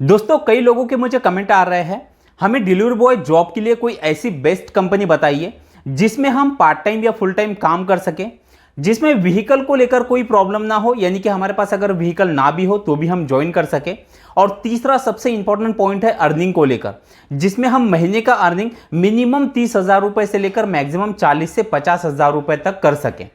दोस्तों कई लोगों के मुझे कमेंट आ रहे हैं, हमें डिलीवरी बॉय जॉब के लिए कोई ऐसी बेस्ट कंपनी बताइए जिसमें हम पार्ट टाइम या फुल टाइम काम कर सकें, जिसमें व्हीकल को लेकर कोई प्रॉब्लम ना हो, यानी कि हमारे पास अगर व्हीकल ना भी हो तो भी हम ज्वाइन कर सकें। और तीसरा सबसे इंपॉर्टेंट पॉइंट है अर्निंग को लेकर, जिसमें हम महीने का अर्निंग मिनिमम 30,000 रुपए से लेकर मैक्सिमम 40 से 50,000 रुपए तक कर सकें।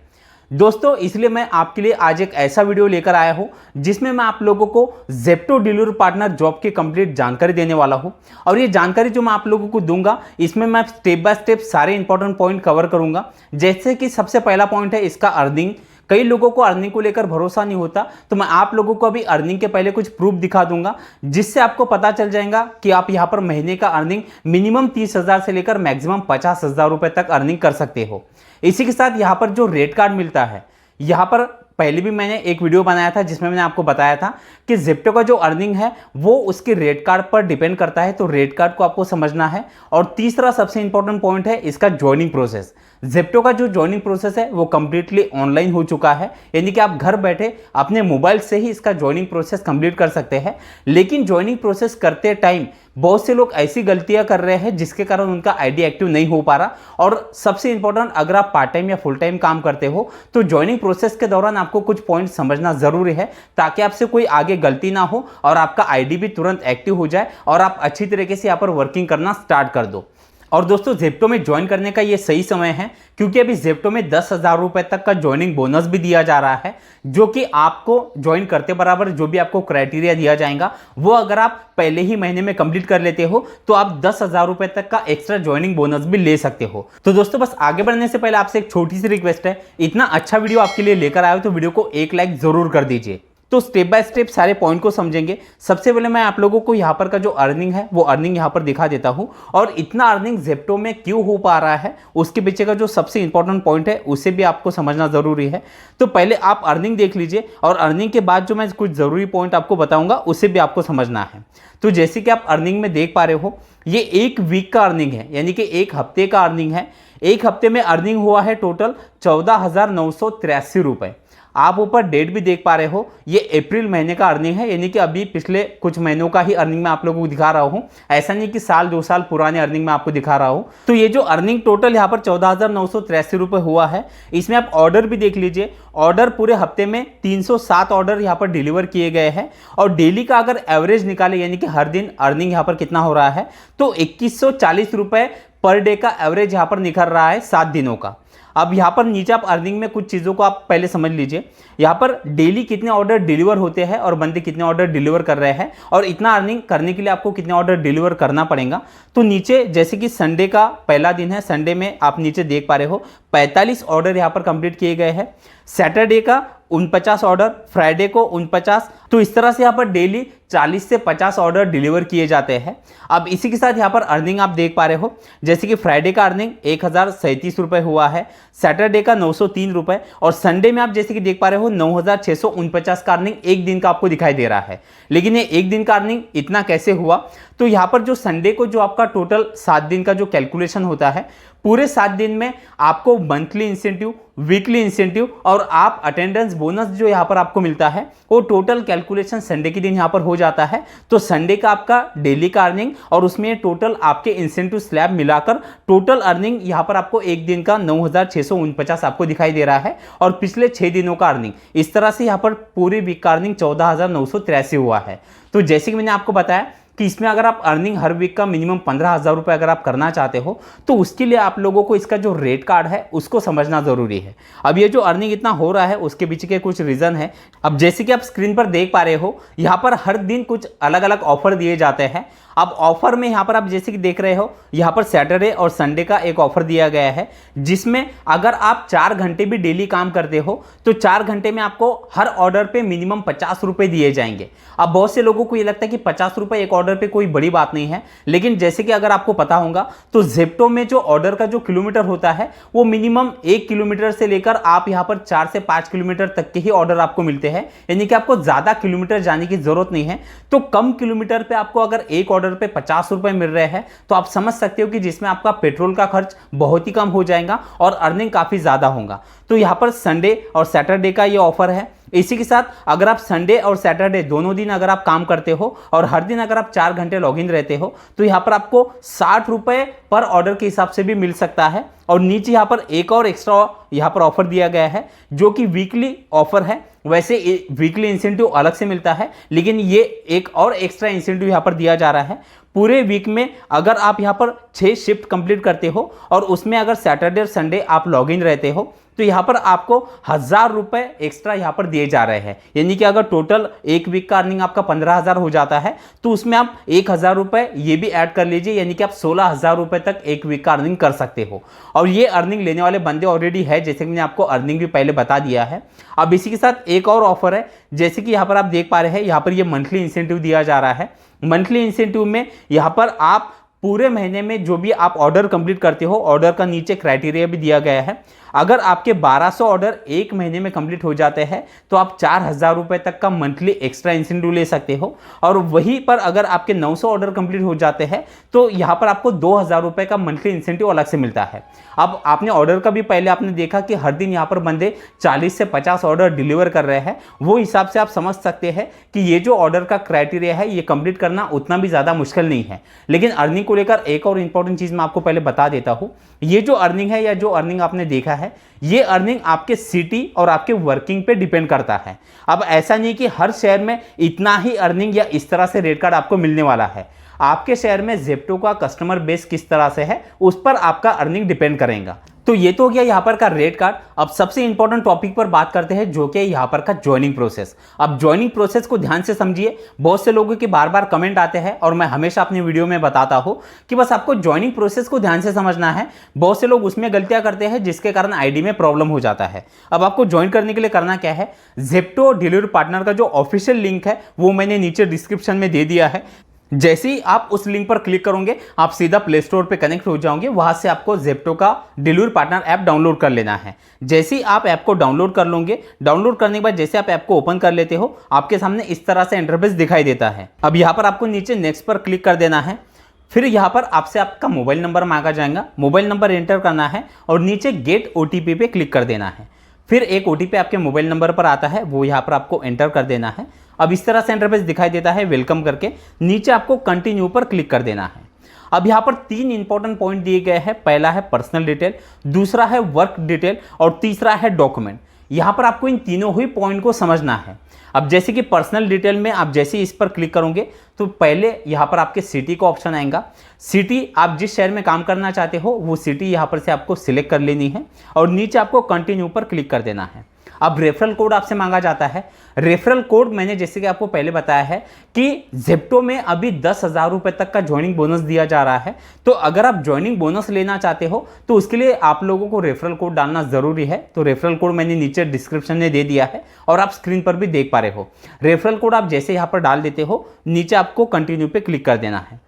दोस्तों इसलिए मैं आपके लिए आज एक ऐसा वीडियो लेकर आया हूं जिसमें मैं आप लोगों को ज़ेप्टो डिलीवरी पार्टनर जॉब की कंप्लीट जानकारी देने वाला हूं। और ये जानकारी जो मैं आप लोगों को दूंगा इसमें मैं स्टेप बाय स्टेप सारे इंपॉर्टेंट पॉइंट कवर करूंगा। जैसे कि सबसे पहला पॉइंट है इसका अर्निंग। कई लोगों को अर्निंग को लेकर भरोसा नहीं होता, तो मैं आप लोगों को अभी अर्निंग के पहले कुछ प्रूफ दिखा दूंगा जिससे आपको पता चल जाएगा कि आप यहां पर महीने का अर्निंग मिनिमम 30,000 से लेकर मैक्सिमम 50,000 रुपए तक अर्निंग कर सकते हो। इसी के साथ यहां पर जो रेट कार्ड मिलता है, यहां पर पहले भी मैंने एक वीडियो बनाया था जिसमें मैंने आपको बताया था कि ज़ेप्टो का जो अर्निंग है वो उसके रेट कार्ड पर डिपेंड करता है, तो रेट कार्ड को आपको समझना है। और तीसरा सबसे इंपॉर्टेंट पॉइंट है इसका ज्वाइनिंग प्रोसेस। ज़ेप्टो का जो ज्वाइनिंग प्रोसेस है वो कंप्लीटली ऑनलाइन हो चुका है, यानी कि आप घर बैठे अपने मोबाइल से ही इसका ज्वाइनिंग प्रोसेस कंप्लीट कर सकते हैं। लेकिन ज्वाइनिंग प्रोसेस करते टाइम बहुत से लोग ऐसी गलतियां कर रहे हैं जिसके कारण उनका आईडी एक्टिव नहीं हो पा रहा। और सबसे इंपॉर्टेंट, अगर आप पार्ट टाइम या फुल टाइम काम करते हो तो ज्वाइनिंग प्रोसेस के दौरान आपको कुछ पॉइंट समझना जरूरी है, ताकि आपसे कोई आगे गलती ना हो और आपका आईडी भी तुरंत एक्टिव हो जाए और आप अच्छी तरीके से यहाँ पर वर्किंग करना स्टार्ट कर दो। और दोस्तों ज़ेप्टो में ज्वाइन करने का ये सही समय है, क्योंकि अभी ज़ेप्टो में 10,000 रुपए तक का ज्वाइनिंग बोनस भी दिया जा रहा है, जो कि आपको ज्वाइन करते बराबर जो भी आपको क्राइटेरिया दिया जाएगा वो अगर आप पहले ही महीने में कंप्लीट कर लेते हो तो आप 10,000 रुपए तक का एक्स्ट्रा ज्वाइनिंग बोनस भी ले सकते हो। तो दोस्तों बस आगे बढ़ने से पहले आपसे एक छोटी सी रिक्वेस्ट है, इतना अच्छा वीडियो आपके लिए लेकर आया हो तो वीडियो को एक लाइक जरूर कर दीजिए। तो स्टेप बाय स्टेप सारे पॉइंट को समझेंगे। सबसे पहले मैं आप लोगों को यहाँ पर का जो अर्निंग है वो अर्निंग यहाँ पर दिखा देता हूँ, और इतना अर्निंग ज़ेप्टो में क्यों हो पा रहा है उसके पीछे का जो सबसे इंपॉर्टेंट पॉइंट है उसे भी आपको समझना जरूरी है। तो पहले आप अर्निंग देख लीजिए, और अर्निंग के बाद जो मैं कुछ जरूरी पॉइंट आपको बताऊंगा उसे भी आपको समझना है। तो जैसे कि आप अर्निंग में देख पा रहे हो, ये एक वीक का अर्निंग है, यानी कि एक हफ्ते का अर्निंग है। एक हफ्ते में अर्निंग हुआ है टोटल 14,983 रुपए। आप ऊपर डेट भी देख पा रहे हो, ये अप्रैल महीने का अर्निंग है, यानी कि अभी पिछले कुछ महीनों का ही अर्निंग मैं आप लोगों को दिखा रहा हूं। ऐसा नहीं कि साल 2 साल पुराने अर्निंग मैं आपको दिखा रहा हूं। तो ये जो अर्निंग टोटल यहाँ पर 14,983 रुपए हुआ है, इसमें आप ऑर्डर भी देख लीजिए। ऑर्डर पूरे हफ्ते में 307 ऑर्डर यहाँ पर डिलीवर किए गए हैं। और डेली का अगर एवरेज निकाले, यानी कि हर दिन अर्निंग यहाँ पर कितना हो रहा है, तो 2140 रुपए पर डे का एवरेज यहाँ पर निकल रहा है 7 दिनों का। अब यहाँ पर नीचे आप अर्निंग में कुछ चीज़ों को आप पहले समझ लीजिए। यहाँ पर डेली कितने ऑर्डर डिलीवर होते हैं और बंदे कितने ऑर्डर डिलीवर कर रहे हैं, और इतना अर्निंग करने के लिए आपको कितने ऑर्डर डिलीवर करना पड़ेगा। तो नीचे जैसे कि संडे का पहला दिन है, संडे में आप नीचे देख पा रहे हो 45 ऑर्डर यहाँ पर कंप्लीट किए गए हैं। सैटरडे का 49 ऑर्डर, फ्राइडे को 49। तो इस तरह से यहाँ पर डेली 40 से 50 ऑर्डर डिलीवर किए जाते हैं। अब इसी के साथ यहाँ पर अर्निंग आप देख पा रहे हो, जैसे कि फ्राइडे का अर्निंग 1,037 रुपये हुआ है, सैटरडे का 903 रुपये, और संडे में आप जैसे कि देख पा रहे हो 9,649 का अर्निंग एक दिन का आपको दिखाई दे रहा है। लेकिन ये एक दिन का अर्निंग इतना कैसे हुआ, तो यहाँ पर जो संडे को जो आपका टोटल 7 दिन का जो कैलकुलेशन होता है, पूरे 7 दिन में आपको मंथली इंसेंटिव, वीकली इंसेंटिव और आप अटेंडेंस बोनस जो यहाँ पर आपको मिलता है, वो टोटल कैलकुलेशन संडे के दिन यहाँ पर हो जाता है। तो संडे का आपका डेली का अर्निंग और उसमें टोटल आपके इंसेंटिव स्लैब मिलाकर टोटल अर्निंग यहाँ पर आपको एक दिन का 9,649 आपको दिखाई दे रहा है, और पिछले 6 दिनों का अर्निंग इस तरह से यहाँ पर पूरे वीक का अर्निंग 14,983 हुआ है। तो जैसे कि मैंने आपको बताया कि इसमें अगर आप अर्निंग हर वीक का मिनिमम 15,000 रुपये अगर आप करना चाहते हो तो उसके लिए आप लोगों को इसका जो रेट कार्ड है उसको समझना जरूरी है। अब ये जो अर्निंग इतना हो रहा है उसके पीछे के कुछ रीजन है। अब जैसे कि आप स्क्रीन पर देख पा रहे हो, यहाँ पर हर दिन कुछ अलग अलग ऑफर दिए जाते हैं। अब ऑफर में यहाँ पर आप जैसे कि देख रहे हो, यहाँ पर सैटरडे और संडे का एक ऑफर दिया गया है, जिसमें अगर आप 4 घंटे भी डेली काम करते हो तो 4 घंटे में आपको हर ऑर्डर पे मिनिमम 50 रुपए दिए जाएंगे। अब बहुत से लोगों को ये लगता है कि 50 रुपए एक ऑर्डर पे कोई बड़ी बात नहीं है, लेकिन जैसे कि अगर आपको पता होगा तो ज़ेप्टो में जो ऑर्डर का जो किलोमीटर होता है वो मिनिमम 1 किलोमीटर से लेकर आप यहाँ पर 4 से 5 किलोमीटर तक के ही ऑर्डर आपको मिलते हैं, यानी कि आपको ज्यादा किलोमीटर जाने की जरूरत नहीं है। तो कम किलोमीटर पे आपको अगर एक ऑर्डर पे 50 रुपए मिल रहे हैं तो आप समझ सकते हो कि जिसमें आपका पेट्रोल का खर्च बहुत ही कम हो जाएगा और अर्निंग काफी ज्यादा होगा। तो यहाँ पर संडे और सैटरडे का ये ऑफर है। इसी के साथ अगर आप संडे और सैटरडे दोनों दिन अगर आप काम करते हो और हर दिन अगर आप 4 घंटे लॉगिन रहते हो तो यहाँ पर आपको 60 रुपये पर ऑर्डर के हिसाब से भी मिल सकता है। और नीचे यहाँ पर एक और एक्स्ट्रा यहाँ पर ऑफर दिया गया है जो कि वीकली ऑफर है। वैसे वीकली इंसेंटिव अलग से मिलता है, लेकिन ये एक और एक्स्ट्रा इंसेंटिव यहाँ पर दिया जा रहा है। पूरे वीक में अगर आप यहाँ पर 6 शिफ्ट कंप्लीट करते हो और उसमें अगर सैटरडे और संडे आप लॉगिन रहते हो तो यहाँ पर आपको 1000 रुपये एक्स्ट्रा यहाँ पर दिए जा रहे हैं। यानी कि अगर टोटल एक वीक का अर्निंग आपका 15,000 हो जाता है तो उसमें आप 1000 रुपये ये भी ऐड कर लीजिए, यानी कि आप 16,000 रुपये तक एक वीक का अर्निंग कर सकते हो। और ये अर्निंग लेने वाले बंदे ऑलरेडी है, जैसे कि मैंने आपको अर्निंग भी पहले बता दिया है। अब इसी के साथ एक और ऑफर है, जैसे कि यहाँ पर आप देख पा रहे हैं, यहाँ पर ये मंथली इंसेंटिव दिया जा रहा है। मंथली इंसेंटिव में यहाँ पर आप पूरे महीने में जो भी आप ऑर्डर कंप्लीट करते हो, ऑर्डर का नीचे क्राइटेरिया भी दिया गया है। अगर आपके 1200 ऑर्डर एक महीने में कंप्लीट हो जाते हैं तो आप 4000 रुपये तक का मंथली एक्स्ट्रा इंसेंटिव ले सकते हो। और वहीं पर अगर आपके 900 ऑर्डर कंप्लीट हो जाते हैं तो यहाँ पर आपको 2000 रुपये का मंथली इंसेंटिव अलग से मिलता है। अब आपने ऑर्डर का भी पहले आपने देखा कि हर दिन यहाँ पर बंदे 40 से 50 ऑर्डर डिलीवर कर रहे हैं, वो हिसाब से आप समझ सकते हैं कि ये जो ऑर्डर का क्राइटेरिया है ये कंप्लीट करना उतना भी ज़्यादा मुश्किल नहीं है। लेकिन अर्निंग को लेकर एक और इंपॉर्टेंट चीज़ मैं आपको पहले बता देता हूँ। ये जो अर्निंग है या जो अर्निंग आपने देखा है, ये अर्निंग आपके सिटी और आपके वर्किंग पे डिपेंड करता है। अब ऐसा नहीं कि हर शहर में इतना ही अर्निंग या इस तरह से रेट कार्ड आपको मिलने वाला है। आपके शहर में ज़ेप्टो का कस्टमर बेस किस तरह से है उस पर आपका अर्निंग डिपेंड करेगा। तो ये तो हो गया यहाँ पर का रेट कार्ड। अब सबसे इंपॉर्टेंट टॉपिक पर बात करते हैं जो कि यहाँ पर का ज्वाइनिंग प्रोसेस। अब ज्वाइनिंग प्रोसेस को ध्यान से समझिए। बहुत से लोगों के बार बार कमेंट आते हैं और मैं हमेशा अपनी वीडियो में बताता हूँ कि बस आपको ज्वाइनिंग प्रोसेस को ध्यान से समझना है। बहुत से लोग उसमें गलतियाँ करते हैं जिसके कारण आईडी में प्रॉब्लम हो जाता है। अब आपको ज्वाइन करने के लिए करना क्या है, ज़ेप्टो डिलीवरी पार्टनर का जो ऑफिशियल लिंक है वो मैंने नीचे डिस्क्रिप्शन में दे दिया है। जैसे ही आप उस लिंक पर क्लिक करोगे आप सीधा प्ले स्टोर पे कनेक्ट हो जाओगे। वहां से आपको ज़ेप्टो का डिलीवरी पार्टनर ऐप डाउनलोड कर लेना है। जैसे ही आप ऐप को डाउनलोड कर लोगे, डाउनलोड करने के बाद जैसे आप ऐप को ओपन कर लेते हो, आपके सामने इस तरह से इंटरफेस दिखाई देता है। अब यहाँ पर आपको नीचे नेक्स्ट पर क्लिक कर देना है। फिर यहाँ पर आपसे आपका मोबाइल नंबर मांगा जाएगा, मोबाइल नंबर एंटर करना है और नीचे गेट OTP पे क्लिक कर देना है। फिर एक OTP आपके मोबाइल नंबर पर आता है, वो यहाँ पर आपको एंटर कर देना है। अब इस तरह से इंटरफेस दिखाई देता है वेलकम करके। नीचे आपको कंटिन्यू पर क्लिक कर देना है। अब यहाँ पर 3 इंपॉर्टेंट पॉइंट दिए गए हैं। पहला है पर्सनल डिटेल, दूसरा है वर्क डिटेल और तीसरा है डॉक्यूमेंट। यहाँ पर आपको इन तीनों ही पॉइंट को समझना है। अब जैसे कि पर्सनल डिटेल में आप जैसे इस पर क्लिक करोगे तो पहले यहाँ पर आपके सिटी का ऑप्शन आएगा। सिटी आप जिस शहर में काम करना चाहते हो वो सिटी यहाँ पर से आपको सिलेक्ट कर लेनी है और नीचे आपको कंटिन्यू पर क्लिक कर देना है। अब रेफरल कोड आपसे मांगा जाता है। रेफरल कोड मैंने जैसे कि आपको पहले बताया है कि ज़ेप्टो में अभी 10,000 रुपये तक का ज्वाइनिंग बोनस दिया जा रहा है। तो अगर आप ज्वाइनिंग बोनस लेना चाहते हो तो उसके लिए आप लोगों को रेफरल कोड डालना ज़रूरी है। तो रेफरल कोड मैंने नीचे डिस्क्रिप्शन में दे दिया है और आप स्क्रीन पर भी देख पा रहे हो। रेफरल कोड आप जैसे यहाँ पर डाल देते हो, नीचे आपको कंटिन्यू पे क्लिक कर देना है।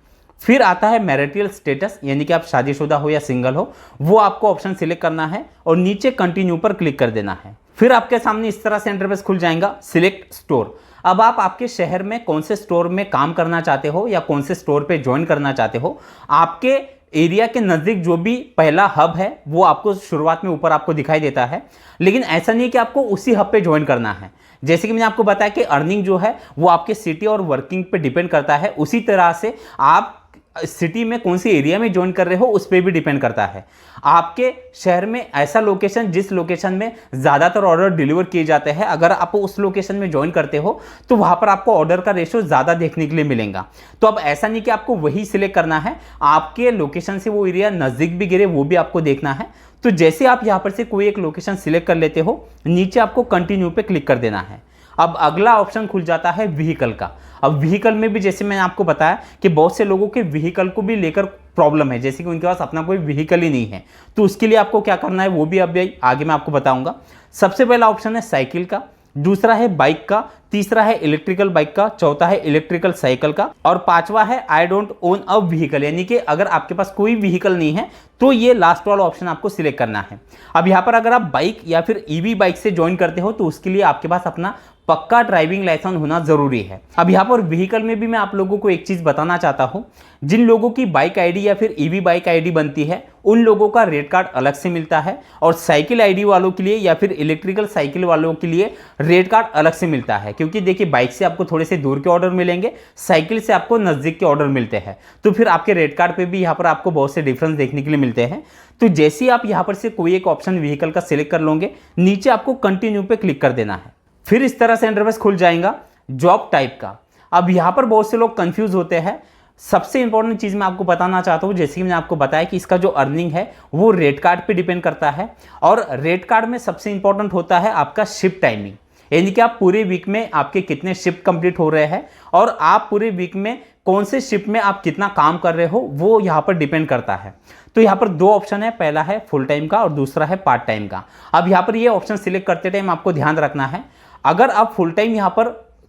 फिर आता है मैरिटल स्टेटस, यानी कि आप शादीशुदा हो या सिंगल हो, वो आपको ऑप्शन सिलेक्ट करना है और नीचे कंटिन्यू पर क्लिक कर देना है। फिर आपके सामने इस तरह से इंटरफेस खुल जाएगा, सिलेक्ट स्टोर। अब आप आपके शहर में कौन से स्टोर में काम करना चाहते हो या कौन से स्टोर पे ज्वाइन करना चाहते हो, आपके एरिया के नज़दीक जो भी पहला हब है वो आपको शुरुआत में ऊपर आपको दिखाई देता है। लेकिन ऐसा नहीं कि आपको उसी हब पे ज्वाइन करना है। जैसे कि मैंने आपको बताया कि अर्निंग जो है वो आपके सिटी और वर्किंग पे डिपेंड करता है, उसी तरह से आप सिटी में कौन सी एरिया में ज्वाइन कर रहे हो उस पर भी डिपेंड करता है। आपके शहर में ऐसा लोकेशन जिस लोकेशन में ज़्यादातर ऑर्डर डिलीवर किए जाते हैं, अगर आप उस लोकेशन में ज्वाइन करते हो तो वहाँ पर आपको ऑर्डर का रेशो ज़्यादा देखने के लिए मिलेगा। तो अब ऐसा नहीं कि आपको वही सिलेक्ट करना है, आपके लोकेशन से वो एरिया नज़दीक भी गिरे वो भी आपको देखना है। तो जैसे आप यहाँ पर से कोई एक लोकेशन सिलेक्ट कर लेते हो, नीचे आपको कंटिन्यू पे क्लिक कर देना है। अब अगला ऑप्शन खुल जाता है व्हीकल का। अब व्हीकल में भी जैसे मैंने आपको बताया कि बहुत से लोगों के व्हीकल को भी लेकर प्रॉब्लम है, जैसे कि उनके पास अपना कोई व्हीकल ही नहीं है। तो उसके लिए आपको क्या करना है वो भी अभी आगे मैं आपको बताऊंगा। सबसे पहला ऑप्शन है साइकिल का, दूसरा है बाइक का, तीसरा है इलेक्ट्रिकल बाइक का, चौथा है इलेक्ट्रिकल साइकिल का और पांचवा है I don't own a vehicle, यानी कि अगर आपके पास कोई व्हीकल नहीं है तो ये लास्ट वाला ऑप्शन आपको सिलेक्ट करना है। अब यहाँ पर अगर आप बाइक या फिर ईवी बाइक से ज्वाइन करते हो तो उसके लिए आपके पास अपना पक्का ड्राइविंग लाइसेंस होना जरूरी है। अब यहाँ पर व्हीकल में भी मैं आप लोगों को एक चीज बताना चाहता हूँ, जिन लोगों की बाइक आईडी या फिर ईवी बाइक आईडी बनती है उन लोगों का रेट कार्ड अलग से मिलता है, और साइकिल आईडी वालों के लिए या फिर इलेक्ट्रिकल साइकिल वालों के लिए रेट कार्ड अलग से मिलता है। क्योंकि देखिए बाइक से आपको थोड़े से दूर के ऑर्डर मिलेंगे, साइकिल से आपको नजदीक के ऑर्डर मिलते हैं, तो फिर आपके रेट कार्ड पे भी यहाँ पर आपको बहुत से डिफरेंस देखने के लिए मिलते हैं। तो जैसे ही आप यहाँ पर से कोई एक ऑप्शन व्हीकल का सिलेक्ट कर लोगे, नीचे आपको कंटिन्यू पे क्लिक कर देना है। फिर इस तरह से इंटरफेस खुल जाएगा जॉब टाइप का। अब यहाँ पर बहुत से लोग कंफ्यूज होते हैं। सबसे इंपॉर्टेंट चीज मैं आपको बताना चाहता हूँ, जैसे कि मैंने आपको बताया कि इसका जो अर्निंग है वो रेट कार्ड पे डिपेंड करता है, और रेट कार्ड में सबसे इंपॉर्टेंट होता है आपका शिफ्ट टाइमिंग, यानी कि आप पूरे वीक में आपके कितने शिफ्ट कंप्लीट हो रहे हैं और आप पूरे वीक में कौन से शिफ्ट में आप कितना काम कर रहे हो, वो यहाँ पर डिपेंड करता है। तो यहाँ पर दो ऑप्शन है, पहला है फुल टाइम का और दूसरा है पार्ट टाइम का। अब यहाँ पर ये ऑप्शन सिलेक्ट करते टाइम आपको ध्यान रखना है, अगर आप फुल टाइम यहाँ पर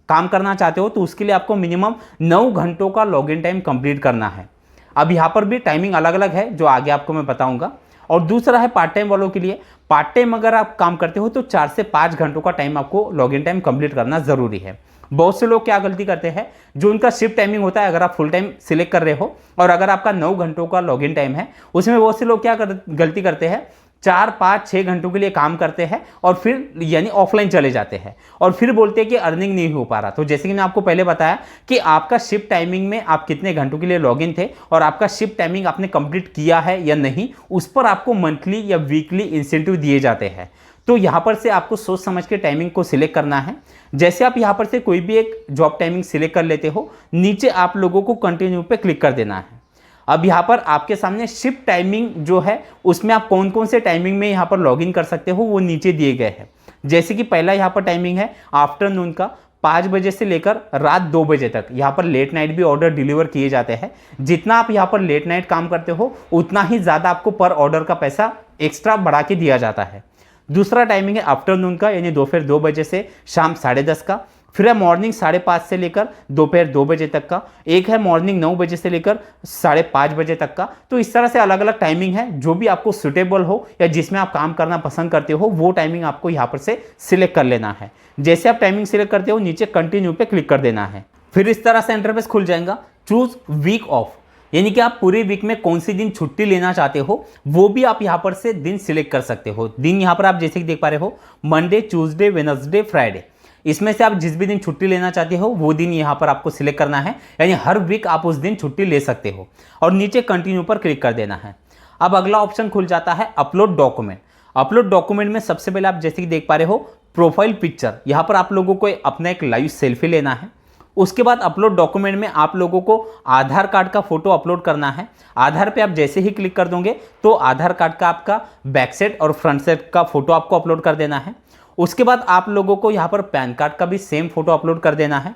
काम करना चाहते हो तो उसके लिए आपको मिनिमम 9 घंटों का लॉगिन टाइम कंप्लीट करना है। अब यहाँ पर भी टाइमिंग अलग अलग है जो आगे आपको मैं बताऊंगा। और दूसरा है पार्ट टाइम वालों के लिए, पार्ट टाइम अगर आप काम करते हो तो 4 से 5 घंटों का टाइम आपको लॉगिन टाइम कंप्लीट करना जरूरी है। बहुत से लोग क्या गलती करते हैं, जो उनका शिफ्ट टाइमिंग होता है, अगर आप फुल टाइम सिलेक्ट कर रहे हो और अगर आपका 9 घंटों का लॉगिन टाइम है, उसमें बहुत से लोग क्या गलती करते हैं, 4, 5, 6 घंटों के लिए काम करते हैं और फिर यानी ऑफलाइन चले जाते हैं और फिर बोलते हैं कि अर्निंग नहीं हो पा रहा। तो जैसे कि मैं आपको पहले बताया कि आपका शिफ्ट टाइमिंग में आप कितने घंटों के लिए लॉगिन थे और आपका शिफ्ट टाइमिंग आपने कंप्लीट किया है या नहीं, उस पर आपको मंथली या वीकली इंसेंटिव दिए जाते हैं। तो यहाँ पर से आपको सोच समझ के टाइमिंग को सिलेक्ट करना है। जैसे आप यहाँ पर से कोई भी एक जॉब टाइमिंग सिलेक्ट कर लेते हो, नीचे आप लोगों को कंटिन्यू पे क्लिक कर देना है। अब यहाँ पर आपके सामने शिफ्ट टाइमिंग जो है उसमें आप कौन कौन से टाइमिंग में यहाँ पर लॉगिन कर सकते हो वो नीचे दिए गए हैं। जैसे कि पहला यहाँ पर टाइमिंग है आफ्टरनून का 5 बजे से लेकर रात 2 बजे तक। यहाँ पर लेट नाइट भी ऑर्डर डिलीवर किए जाते हैं। जितना आप यहाँ पर लेट नाइट काम करते हो उतना ही ज़्यादा आपको पर ऑर्डर का पैसा एक्स्ट्रा बढ़ा के दिया जाता है। दूसरा टाइमिंग है आफ्टरनून का, यानी दोपहर 2 बजे से शाम 10:30 का। फिर है मॉर्निंग 5:30 से लेकर दोपहर 2 बजे तक का। एक है मॉर्निंग 9 बजे से लेकर 5:30 बजे तक का। तो इस तरह से अलग अलग टाइमिंग है, जो भी आपको सुटेबल हो या जिसमें आप काम करना पसंद करते हो वो टाइमिंग आपको यहाँ पर से सिलेक्ट कर लेना है। जैसे आप टाइमिंग सिलेक्ट करते हो नीचे कंटिन्यू पे क्लिक कर देना है। फिर इस तरह से इंटरफेस खुल जाएगा चूज वीक ऑफ, यानी कि आप पूरे वीक में कौन सी दिन छुट्टी लेना चाहते हो वो भी आप यहाँ पर से दिन सिलेक्ट कर सकते हो। दिन यहाँ पर आप जैसे कि देख पा रहे हो मंडे, ट्यूसडे, वेडनेसडे, फ्राइडे, इसमें से आप जिस भी दिन छुट्टी लेना चाहते हो वो दिन यहाँ पर आपको सिलेक्ट करना है, यानी हर वीक आप उस दिन छुट्टी ले सकते हो और नीचे कंटिन्यू पर क्लिक कर देना है। अब अगला ऑप्शन खुल जाता है अपलोड डॉक्यूमेंट। अपलोड डॉक्यूमेंट में सबसे पहले आप जैसे कि देख पा रहे हो प्रोफाइल पिक्चर, यहाँ पर आप लोगों को अपना एक लाइव सेल्फी लेना है। उसके बाद अपलोड डॉक्यूमेंट में आप लोगों को आधार कार्ड का फोटो अपलोड करना है। आधार पे आप जैसे ही क्लिक कर दोगे तो आधार कार्ड का आपका बैक साइड और फ्रंट साइड का फोटो आपको अपलोड कर देना है। उसके बाद आप लोगों को यहाँ पर पैन कार्ड का भी सेम फोटो अपलोड कर देना है।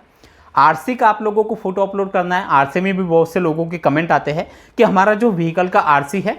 आरसी का आप लोगों को फोटो अपलोड करना है। आरसी में भी बहुत से लोगों के कमेंट आते हैं कि हमारा जो व्हीकल का आरसी है,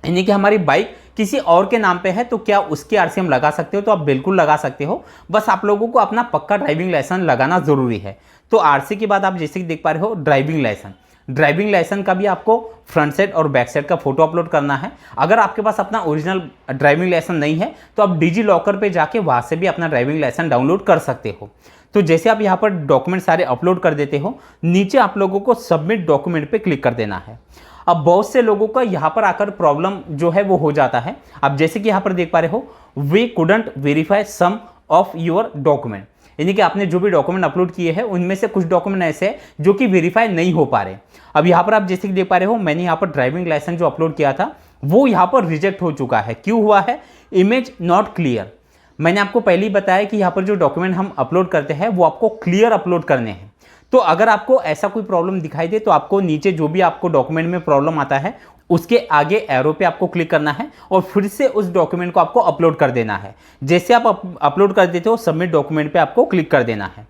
यानी कि हमारी बाइक किसी और के नाम पे है, तो क्या उसकी आरसी हम लगा सकते हो? तो आप बिल्कुल लगा सकते हो, बस आप लोगों को अपना पक्का ड्राइविंग लाइसेंस लगाना जरूरी है। तो आरसी के बाद आप जैसे कि देख पा रहे हो ड्राइविंग लाइसेंस, ड्राइविंग लाइसेंस का भी आपको फ्रंट साइड और बैक साइड का फोटो अपलोड करना है। अगर आपके पास अपना ओरिजिनल ड्राइविंग लाइसेंस नहीं है तो आप डिजी लॉकर पे जाके वहां से भी अपना ड्राइविंग लाइसेंस डाउनलोड कर सकते हो। तो जैसे आप यहाँ पर डॉक्यूमेंट सारे अपलोड कर देते हो, नीचे आप लोगों को सबमिट डॉक्यूमेंट पे क्लिक कर देना है। अब बहुत से लोगों का यहाँ पर आकर प्रॉब्लम जो है वो हो जाता है। अब जैसे कि यहाँ पर देख पा रहे हो we couldn't verify some of your document, यानी कि आपने जो भी डॉक्यूमेंट अपलोड किए हैं उनमें से कुछ डॉक्यूमेंट ऐसे हैं जो कि वेरीफाई नहीं हो पा रहे। अब यहाँ पर आप जैसे कि देख पा रहे हो मैंने यहाँ पर ड्राइविंग लाइसेंस जो अपलोड किया था वो यहाँ पर रिजेक्ट हो चुका है। क्यों हुआ है? Image not clear. मैंने आपको पहले ही बताया कि यहाँ पर जो डॉक्यूमेंट हम अपलोड करते हैं वो आपको क्लियर अपलोड करने हैं। तो अगर आपको ऐसा कोई प्रॉब्लम दिखाई दे तो आपको नीचे जो भी आपको डॉक्यूमेंट में प्रॉब्लम आता है उसके आगे एरो पे आपको क्लिक करना है और फिर से उस डॉक्यूमेंट को आपको अपलोड कर देना है। जैसे आप अपलोड कर देते हो सबमिट डॉक्यूमेंट पे आपको क्लिक कर देना है।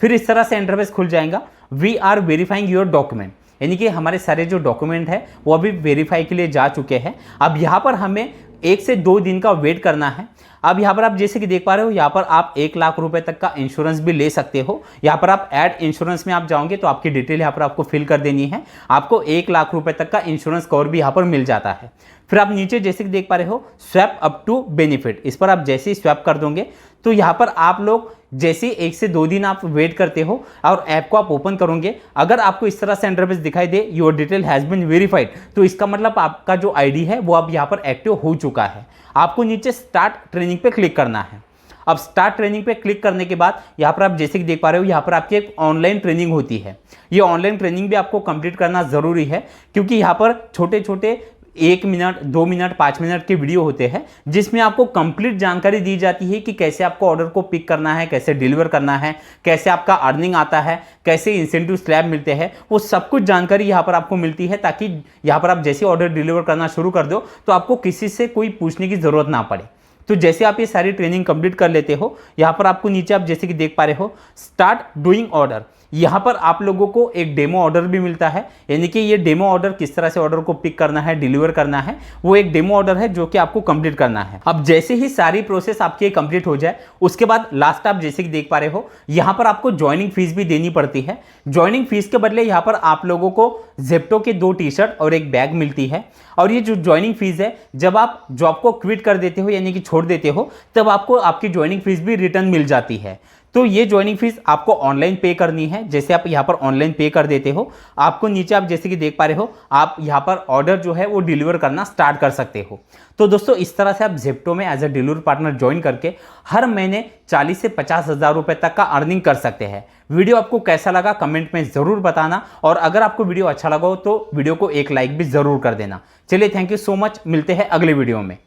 फिर इस तरह से इंटरफेस खुल जाएगा we are verifying your document, यानी कि हमारे सारे जो डॉक्यूमेंट है वो अभी वेरीफाई के लिए जा चुके हैं। अब यहाँ पर हमें 1 से 2 दिन का वेट करना है। अब यहाँ पर आप जैसे कि देख पा रहे हो यहाँ पर आप 1 लाख रुपए तक का इंश्योरेंस भी ले सकते हो। यहाँ पर आप ऐड इंश्योरेंस में आप जाओगे तो आपकी डिटेल यहाँ पर आपको फिल कर देनी है। आपको 1 लाख रुपए तक का इंश्योरेंस कवर भी यहाँ पर मिल जाता है। फिर आप नीचे जैसे कि देख पा रहे हो स्वैप अप टू बेनिफिट, इस पर आप जैसे ही स्वैप कर दोगे तो यहाँ पर आप लोग जैसे 1 से 2 दिन आप वेट करते हो और ऐप को आप ओपन करोगे, अगर आपको इस तरह से इंटरफेस दिखाई दे your detail has been verified, तो इसका मतलब आपका जो आईडी है वो अब यहाँ पर एक्टिव हो चुका है। आपको नीचे स्टार्ट ट्रेनिंग पे क्लिक करना है। अब स्टार्ट ट्रेनिंग पे क्लिक करने के बाद यहाँ पर आप जैसे कि देख पा रहे हो, यहाँ पर आपकी एक ऑनलाइन ट्रेनिंग होती है। ये ऑनलाइन ट्रेनिंग भी आपको कंप्लीट करना ज़रूरी है, क्योंकि यहाँ पर छोटे छोटे 1 मिनट 2 मिनट 5 मिनट के वीडियो होते हैं जिसमें आपको कंप्लीट जानकारी दी जाती है कि कैसे आपको ऑर्डर को पिक करना है, कैसे डिलीवर करना है, कैसे आपका अर्निंग आता है, कैसे इंसेंटिव स्लैब मिलते हैं, वो सब कुछ जानकारी यहाँ पर आपको मिलती है, ताकि यहाँ पर आप जैसे ऑर्डर डिलीवर करना शुरू कर दो तो आपको किसी से कोई पूछने की ज़रूरत ना पड़े। तो जैसे आप ये सारी ट्रेनिंग कंप्लीट कर लेते हो, यहाँ पर आपको नीचे आप जैसे कि देख पा रहे हो स्टार्ट डूइंग ऑर्डर, यहाँ पर आप लोगों को एक डेमो ऑर्डर भी मिलता है। यानी कि ये डेमो ऑर्डर किस तरह से ऑर्डर को पिक करना है, डिलीवर करना है, वो एक डेमो ऑर्डर है जो कि आपको कंप्लीट करना है। अब जैसे ही सारी प्रोसेस आपकी कंप्लीट हो जाए, उसके बाद लास्ट आप जैसे कि देख पा रहे हो यहाँ पर आपको ज्वाइनिंग फीस भी देनी पड़ती है। ज्वाइनिंग फीस के बदले यहाँ पर आप लोगों को जेप्टो के 2 टी-शर्ट और एक बैग मिलती है। और ये जो ज्वाइनिंग फीस है, जब आप जॉब को क्विट कर देते हो यानी कि छोड़ देते हो, तब आपको आपकी ज्वाइनिंग फीस भी रिटर्न मिल जाती है। तो ये ज्वाइनिंग फीस आपको ऑनलाइन पे करनी है। जैसे आप यहाँ पर ऑनलाइन पे कर देते हो, आपको नीचे आप जैसे कि देख पा रहे हो, आप यहाँ पर ऑर्डर जो है वो डिलीवर करना स्टार्ट कर सकते हो। तो दोस्तों इस तरह से आप जेप्टो में as a delivery partner join करके हर महीने 40 से 50 हज़ार रुपए तक का अर्निंग कर सकते हैं। वीडियो आपको कैसा लगा कमेंट में ज़रूर बताना, और अगर आपको वीडियो अच्छा लगा हो तो वीडियो को एक लाइक भी ज़रूर कर देना। चलिए, थैंक यू सो मच, मिलते हैं अगले वीडियो में।